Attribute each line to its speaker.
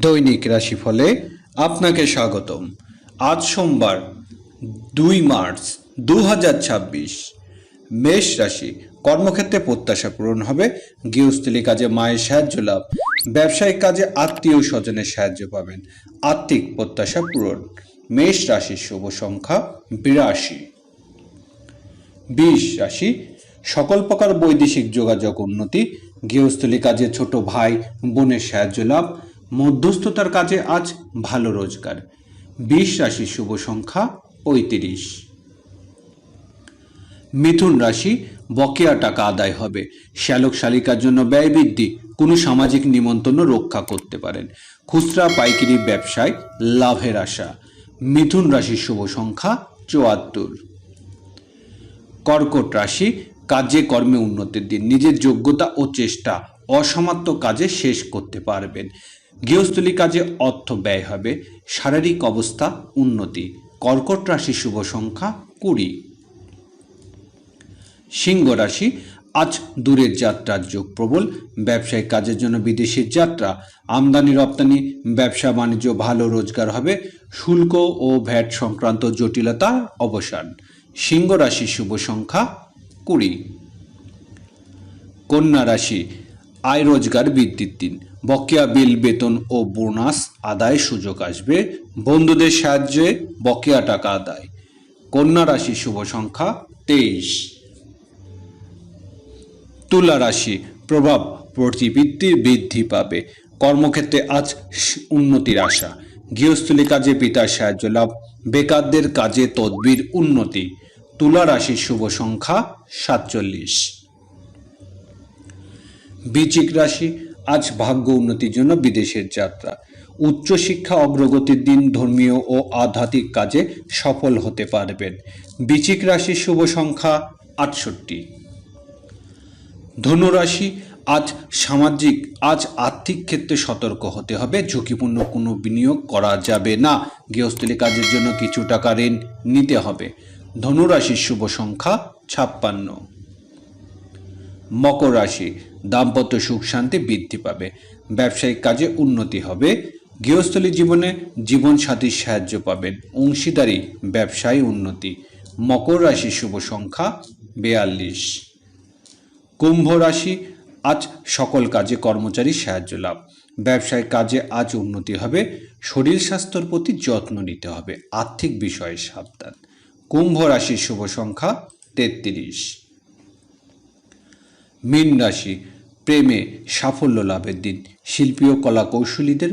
Speaker 1: দৈনিক রাশিফলে আপনাকে স্বাগতম। আজ সোমবার 2 মার্চ 2026। মেষ রাশি, কর্মক্ষেত্রে প্রত্যাশা পূরণ হবে, গৃহস্থলী কাজে মায়ের সাহায্য লাভ, ব্যবসায়িক কাজে আত্মীয় স্বজনের সাহায্য পাবেন, আর্থিক প্রত্যাশা পূরণ। মেষ রাশির শুভ সংখ্যা 82। বৃষ রাশি, সকল প্রকার বৈদেশিক যোগাযোগ উন্নতি, গৃহস্থলী কাজে ছোট ভাই বোনের সাহায্য লাভ, মধ্যস্থতার কাজে আজ ভালো রোজগার। বৃষ রাশির শুভ সংখ্যা 35। মিথুন রাশি, বকেয়া টাকা আদায় হবে, শ্যালক শালিকার জন্য ব্যয় বৃদ্ধি, কোনো সামাজিক নিমন্ত্রণ রক্ষা করতে পারেন, খুচরা পাইকারি ব্যবসায় লাভের আশা। মিথুন রাশির শুভ সংখ্যা 74। কর্কট রাশি, কাজে কর্মে উন্নতির দিন, নিজের যোগ্যতা ও চেষ্টা অসমাপ্ত কাজে শেষ করতে পারবেন। গৃহস্থলী কাজে অর্থ ব্যয় হবে, শারীরিক অবস্থা উন্নতি। কর্কট রাশির শুভ সংখ্যা 20। সিংহ রাশি, আজ দূরের যাত্রার যোগ প্রবল, ব্যবসায়িক কাজের জন্য বিদেশের যাত্রা, আমদানি রপ্তানি ব্যবসা বাণিজ্য ভালো রোজগার হবে, শুল্ক ও ভ্যাট সংক্রান্ত জটিলতার অবসান। সিংহ রাশির শুভ সংখ্যা 20। কন্যা রাশি, আয় রোজগার বৃদ্ধির দিন, বকেয়া বিল বেতন ও বোনাস আদায়ের সুযোগ আসবে, বন্ধুদের সাহায্যে বকেয়া টাকা আদায়। কন্যা রাশির শুভ সংখ্যা 23। তুলা রাশি, প্রভাব প্রতিবৃত্তি বৃদ্ধি পাবে, কর্মক্ষেত্রে আজ উন্নতির আশা, গৃহস্থলী কাজে পিতার সাহায্য লাভ, বেকারদের কাজে তদবির উন্নতি। তুলা রাশির শুভ সংখ্যা 47। বৃশ্চিক রাশি, আজ ভাগ্য উন্নতির জন্য বিদেশের যাত্রা, উচ্চশিক্ষা অগ্রগতির দিন, ধর্মীয় ও আধ্যাত্মিক কাজে সফল হতে পারবেন। বৃশ্চিক রাশির শুভ সংখ্যা 68। ধনুরাশি, আজ আর্থিক ক্ষেত্রে সতর্ক হতে হবে, ঝুঁকিপূর্ণ কোনো বিনিয়োগ করা যাবে না, গৃহস্থলী কাজের জন্য কিছু টাকা ঋণ নিতে হবে। ধনুরাশির শুভ সংখ্যা 56। মকর রাশি, দাম্পত্য সুখ শান্তি বৃদ্ধি পাবে, ব্যবসায়িক কাজে উন্নতি হবে, গৃহস্থলী জীবনে জীবনসাথীর সাহায্য পাবেন, অংশীদারি ব্যবসায় উন্নতি। মকর রাশির শুভ সংখ্যা 42। কুম্ভ রাশি, আজ সকল কাজে কর্মচারীর সাহায্য লাভ, ব্যবসায়িক কাজে আজ উন্নতি হবে, শরীর স্বাস্থ্যের প্রতি যত্ন নিতে হবে, আর্থিক বিষয়ে সাবধান। কুম্ভ রাশির শুভ সংখ্যা 33। মীন রাশি, প্রেমে সাফল্য লাভের দিন, শিল্পী ও কলা কৌশলীদের